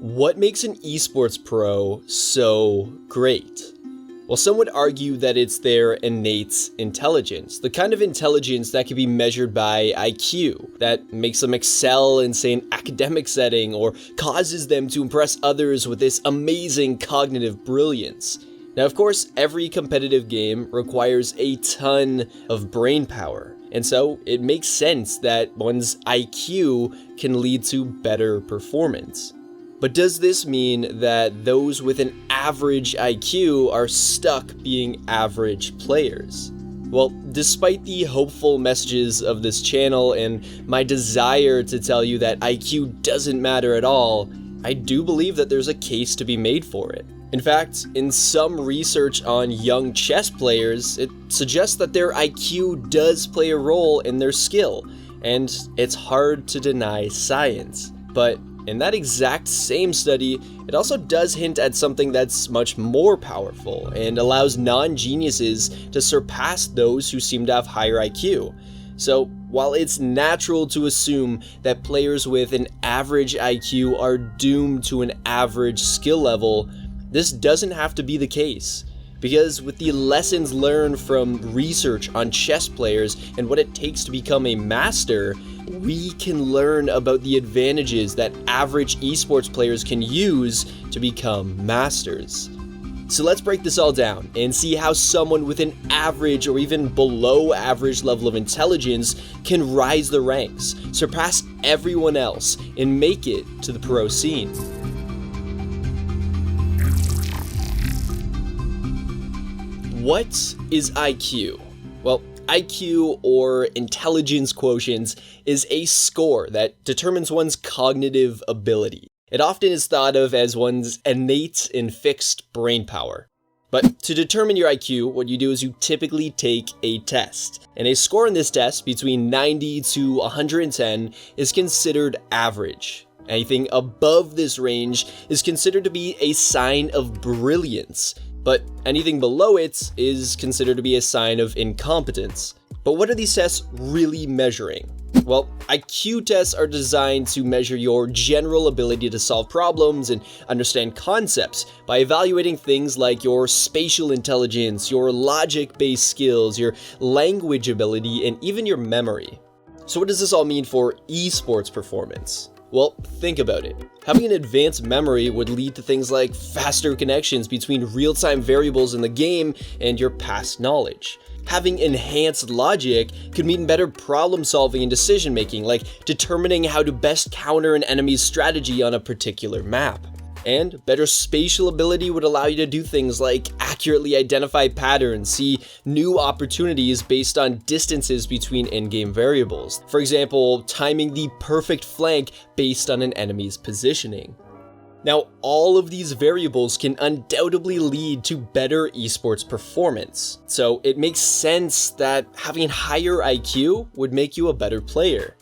What makes an esports pro so great? Well, some would argue that it's their innate intelligence, the kind of intelligence that can be measured by IQ, that makes them excel in, say, an academic setting, or causes them to impress others with this amazing cognitive brilliance. Now, of course, every competitive game requires a ton of brain power, and so it makes sense that one's IQ can lead to better performance. But does this mean that those with an average IQ are stuck being average players? Well, despite the hopeful messages of this channel and my desire to tell you that IQ doesn't matter at all, I do believe that there's a case to be made for it. In fact, in some research on young chess players, it suggests that their IQ does play a role in their skill, and it's hard to deny science. But in that exact same study, it also does hint at something that's much more powerful and allows non-geniuses to surpass those who seem to have higher IQ. So, while it's natural to assume that players with an average IQ are doomed to an average skill level, this doesn't have to be the case. Because with the lessons learned from research on chess players and what it takes to become a master, we can learn about the advantages that average esports players can use to become masters. So let's break this all down and see how someone with an average or even below average level of intelligence can rise the ranks, surpass everyone else, and make it to the pro scene. What is IQ? Well, IQ, or intelligence quotient, is a score that determines one's cognitive ability. It often is thought of as one's innate and fixed brain power. But to determine your IQ, what you do is you typically take a test. And a score in this test between 90 to 110 is considered average. Anything above this range is considered to be a sign of brilliance, but anything below it is considered to be a sign of incompetence. But what are these tests really measuring? Well, IQ tests are designed to measure your general ability to solve problems and understand concepts by evaluating things like your spatial intelligence, your logic-based skills, your language ability, and even your memory. So what does this all mean for esports performance? Well, think about it. Having an advanced memory would lead to things like faster connections between real-time variables in the game and your past knowledge. Having enhanced logic could mean better problem solving and decision making, like determining how to best counter an enemy's strategy on a particular map. And better spatial ability would allow you to do things like accurately identify patterns, see new opportunities based on distances between in-game variables. For example, timing the perfect flank based on an enemy's positioning. Now, all of these variables can undoubtedly lead to better esports performance. So it makes sense that having higher IQ would make you a better player.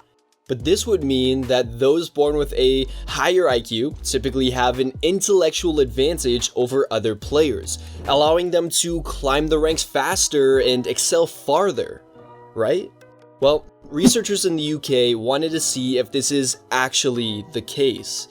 But this would mean that those born with a higher IQ typically have an intellectual advantage over other players, allowing them to climb the ranks faster and excel farther, right? Well, researchers in the UK wanted to see if this is actually the case.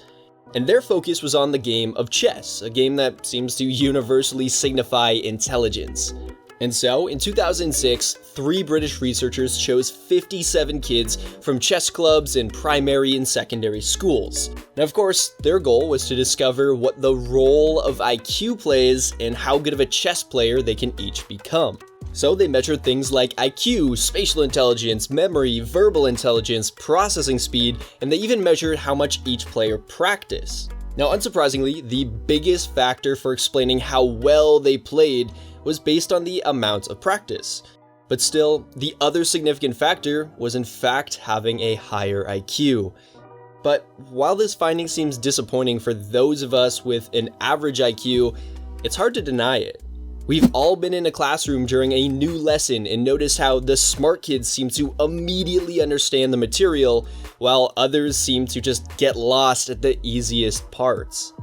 And their focus was on the game of chess, a game that seems to universally signify intelligence. And so, in 2006, 3 British researchers chose 57 kids from chess clubs in primary and secondary schools. Now, of course, their goal was to discover what the role of IQ plays and how good of a chess player they can each become. So they measured things like IQ, spatial intelligence, memory, verbal intelligence, processing speed, and they even measured how much each player practiced. Now, unsurprisingly, the biggest factor for explaining how well they played was based on the amount of practice. But still, the other significant factor was in fact having a higher IQ. But while this finding seems disappointing for those of us with an average IQ, it's hard to deny it. We've all been in a classroom during a new lesson and noticed how the smart kids seem to immediately understand the material, while others seem to just get lost at the easiest parts.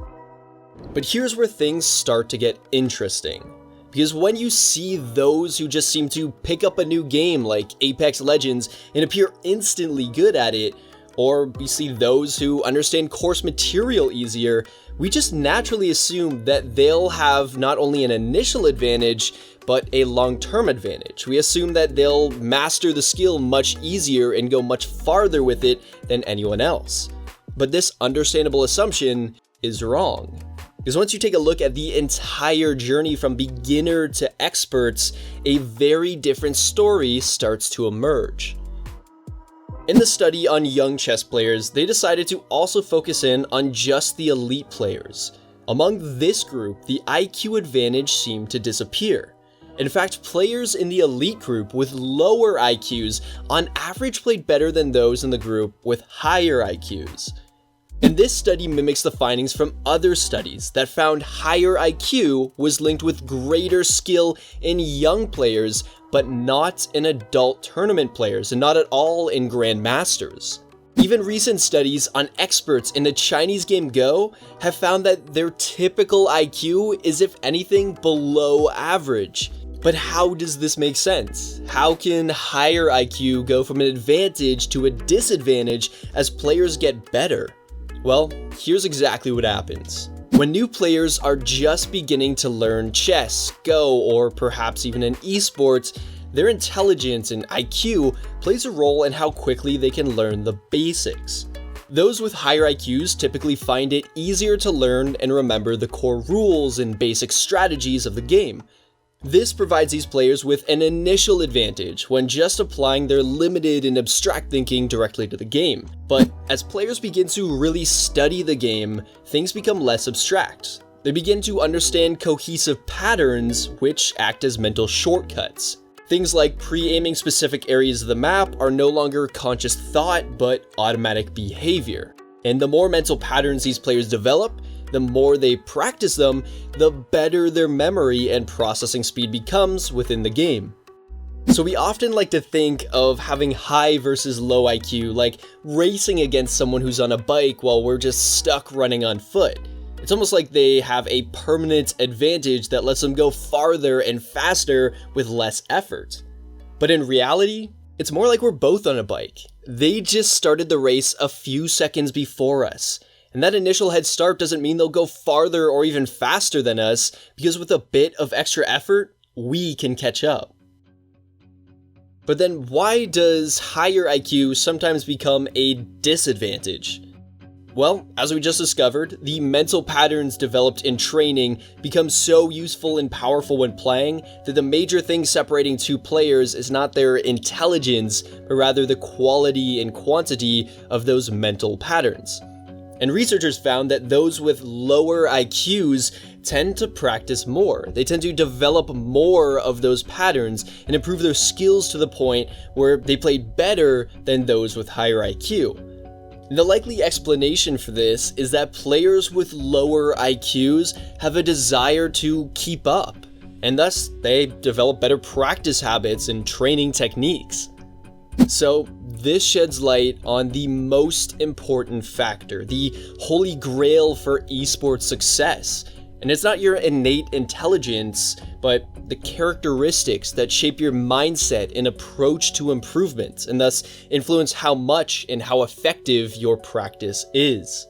But here's where things start to get interesting. Because when you see those who just seem to pick up a new game like Apex Legends and appear instantly good at it, or we see those who understand course material easier, we just naturally assume that they'll have not only an initial advantage, but a long-term advantage. We assume that they'll master the skill much easier and go much farther with it than anyone else. But this understandable assumption is wrong. Because once you take a look at the entire journey from beginner to experts, a very different story starts to emerge. In the study on young chess players, they decided to also focus in on just the elite players. Among this group, the IQ advantage seemed to disappear. In fact, players in the elite group with lower IQs on average played better than those in the group with higher IQs. And this study mimics the findings from other studies that found higher IQ was linked with greater skill in young players, but not in adult tournament players, and not at all in grandmasters. Even recent studies on experts in the Chinese game Go have found that their typical IQ is, if anything, below average. But how does this make sense? How can higher IQ go from an advantage to a disadvantage as players get better? Well, here's exactly what happens. When new players are just beginning to learn chess, Go, or perhaps even in esports, their intelligence and IQ plays a role in how quickly they can learn the basics. Those with higher IQs typically find it easier to learn and remember the core rules and basic strategies of the game. This provides these players with an initial advantage when just applying their limited and abstract thinking directly to the game. But as players begin to really study the game, things become less abstract. They begin to understand cohesive patterns, which act as mental shortcuts. Things like pre-aiming specific areas of the map are no longer conscious thought, but automatic behavior. And the more mental patterns these players develop, the more they practice them, the better their memory and processing speed becomes within the game. So we often like to think of having high versus low IQ like racing against someone who's on a bike while we're just stuck running on foot. It's almost like they have a permanent advantage that lets them go farther and faster with less effort. But in reality, it's more like we're both on a bike. They just started the race a few seconds before us. And that initial head start doesn't mean they'll go farther or even faster than us, because with a bit of extra effort, we can catch up. But then why does higher IQ sometimes become a disadvantage? Well, as we just discovered, the mental patterns developed in training become so useful and powerful when playing that the major thing separating two players is not their intelligence, but rather the quality and quantity of those mental patterns. And researchers found that those with lower IQs tend to practice more. They tend to develop more of those patterns and improve their skills to the point where they played better than those with higher IQ. And the likely explanation for this is that players with lower IQs have a desire to keep up, and thus they develop better practice habits and training techniques. So this sheds light on the most important factor, the holy grail for esports success. And it's not your innate intelligence, but the characteristics that shape your mindset and approach to improvement, and thus influence how much and how effective your practice is.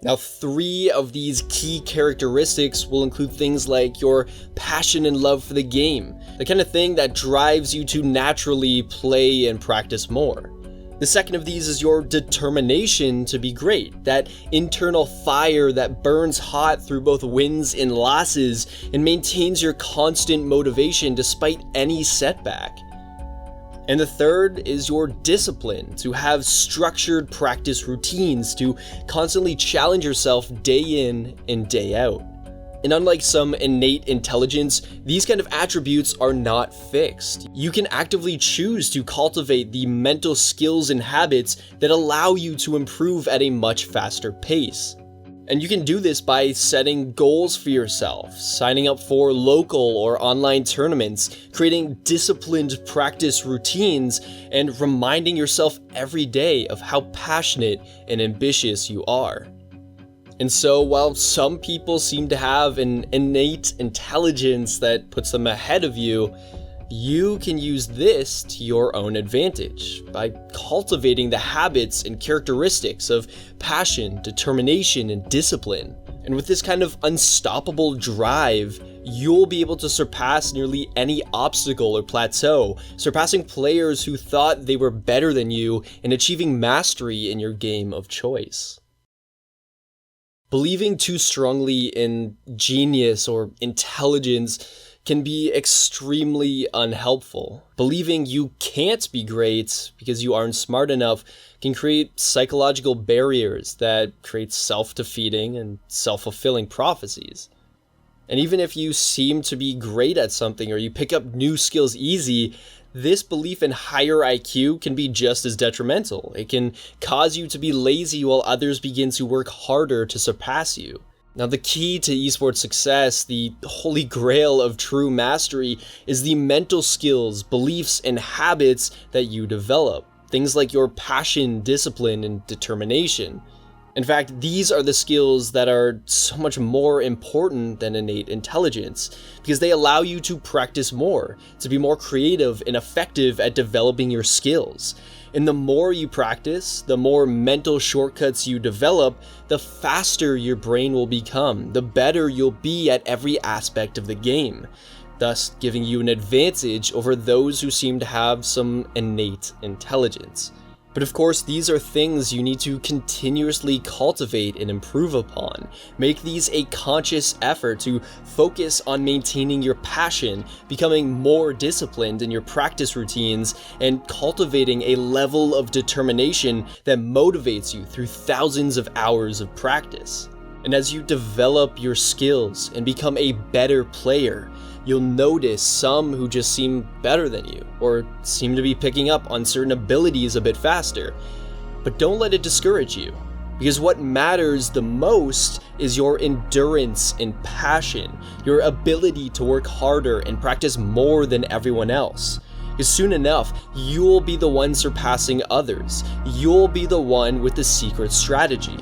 Now, 3 of these key characteristics will include things like your passion and love for the game, the kind of thing that drives you to naturally play and practice more. The second of these is your determination to be great, that internal fire that burns hot through both wins and losses and maintains your constant motivation despite any setback. And the third is your discipline, to have structured practice routines, to constantly challenge yourself day in and day out. And unlike some innate intelligence, these kind of attributes are not fixed. You can actively choose to cultivate the mental skills and habits that allow you to improve at a much faster pace. And you can do this by setting goals for yourself, signing up for local or online tournaments, creating disciplined practice routines, and reminding yourself every day of how passionate and ambitious you are. And so while some people seem to have an innate intelligence that puts them ahead of you, You can use this to your own advantage by cultivating the habits and characteristics of passion, determination, and discipline. And with this kind of unstoppable drive, you'll be able to surpass nearly any obstacle or plateau, surpassing players who thought they were better than you and achieving mastery in your game of choice. Believing too strongly in genius or intelligence can be extremely unhelpful. Believing you can't be great because you aren't smart enough can create psychological barriers that create self-defeating and self-fulfilling prophecies. And even if you seem to be great at something or you pick up new skills easy, this belief in higher IQ can be just as detrimental. It can cause you to be lazy while others begin to work harder to surpass you. Now, the key to esports success, the holy grail of true mastery, is the mental skills, beliefs, and habits that you develop. Things like your passion, discipline, and determination. In fact, these are the skills that are so much more important than innate intelligence, because they allow you to practice more, to be more creative and effective at developing your skills. And the more you practice, the more mental shortcuts you develop, the faster your brain will become, the better you'll be at every aspect of the game, thus giving you an advantage over those who seem to have some innate intelligence. But of course, these are things you need to continuously cultivate and improve upon. Make these a conscious effort to focus on maintaining your passion, becoming more disciplined in your practice routines, and cultivating a level of determination that motivates you through thousands of hours of practice. And as you develop your skills and become a better player, you'll notice some who just seem better than you, or seem to be picking up on certain abilities a bit faster. But don't let it discourage you, because what matters the most is your endurance and passion, your ability to work harder and practice more than everyone else. Because soon enough, you'll be the one surpassing others. You'll be the one with the secret strategy.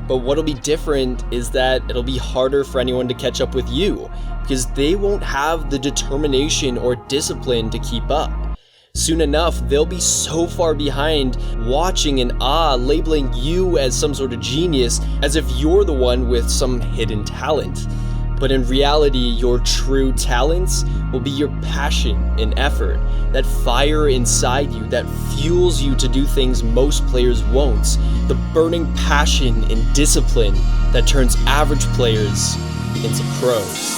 But what'll be different is that it'll be harder for anyone to catch up with you, because they won't have the determination or discipline to keep up. Soon enough, they'll be so far behind, watching in awe, labeling you as some sort of genius, as if you're the one with some hidden talent. But in reality, your true talents will be your passion and effort, that fire inside you that fuels you to do things most players won't, the burning passion and discipline that turns average players into pros.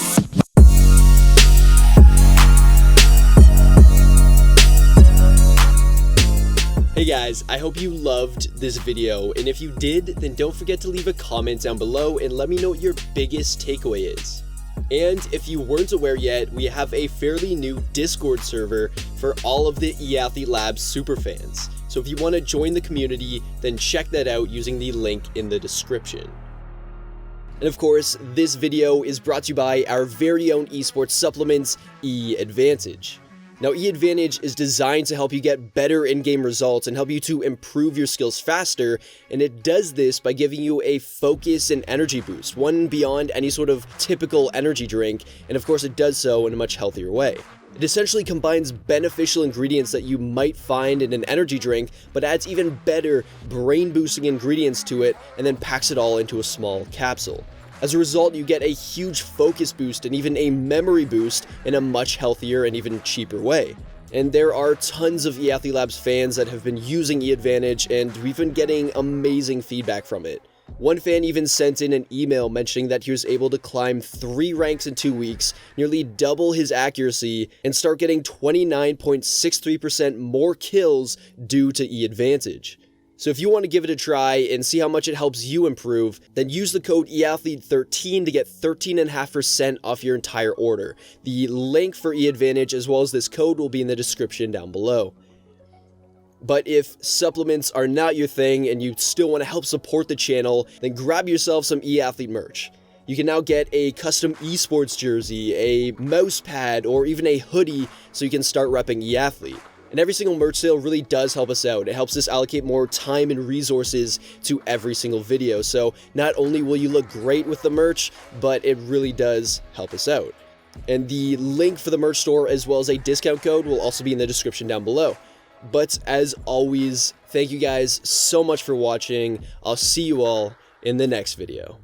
Hey guys, I hope you loved this video, and if you did, then don't forget to leave a comment down below and let me know what your biggest takeaway is. And if you weren't aware yet, we have a fairly new Discord server for all of the eAthlete Labs superfans. So if you want to join the community, then check that out using the link in the description. And of course, this video is brought to you by our very own esports supplement, eAdvantage. Now, eAdvantage is designed to help you get better in-game results and help you to improve your skills faster, and it does this by giving you a focus and energy boost, one beyond any sort of typical energy drink, and of course it does so in a much healthier way. It essentially combines beneficial ingredients that you might find in an energy drink, but adds even better brain-boosting ingredients to it, and then packs it all into a small capsule. As a result, you get a huge focus boost and even a memory boost in a much healthier and even cheaper way. And there are tons of eAthlete Labs fans that have been using eAdvantage, and we've been getting amazing feedback from it. One fan even sent in an email mentioning that he was able to climb 3 ranks in 2 weeks, nearly double his accuracy, and start getting 29.63% more kills due to eAdvantage. So if you want to give it a try and see how much it helps you improve, then use the code eAthlete13 to get 13.5% off your entire order. The link for eAdvantage as well as this code will be in the description down below. But if supplements are not your thing and you still want to help support the channel, then grab yourself some eAthlete merch. You can now get a custom esports jersey, a mouse pad, or even a hoodie so you can start repping eAthlete. And every single merch sale really does help us out. It helps us allocate more time and resources to every single video. So not only will you look great with the merch, but it really does help us out. And the link for the merch store as well as a discount code will also be in the description down below. But as always, thank you guys so much for watching. I'll see you all in the next video.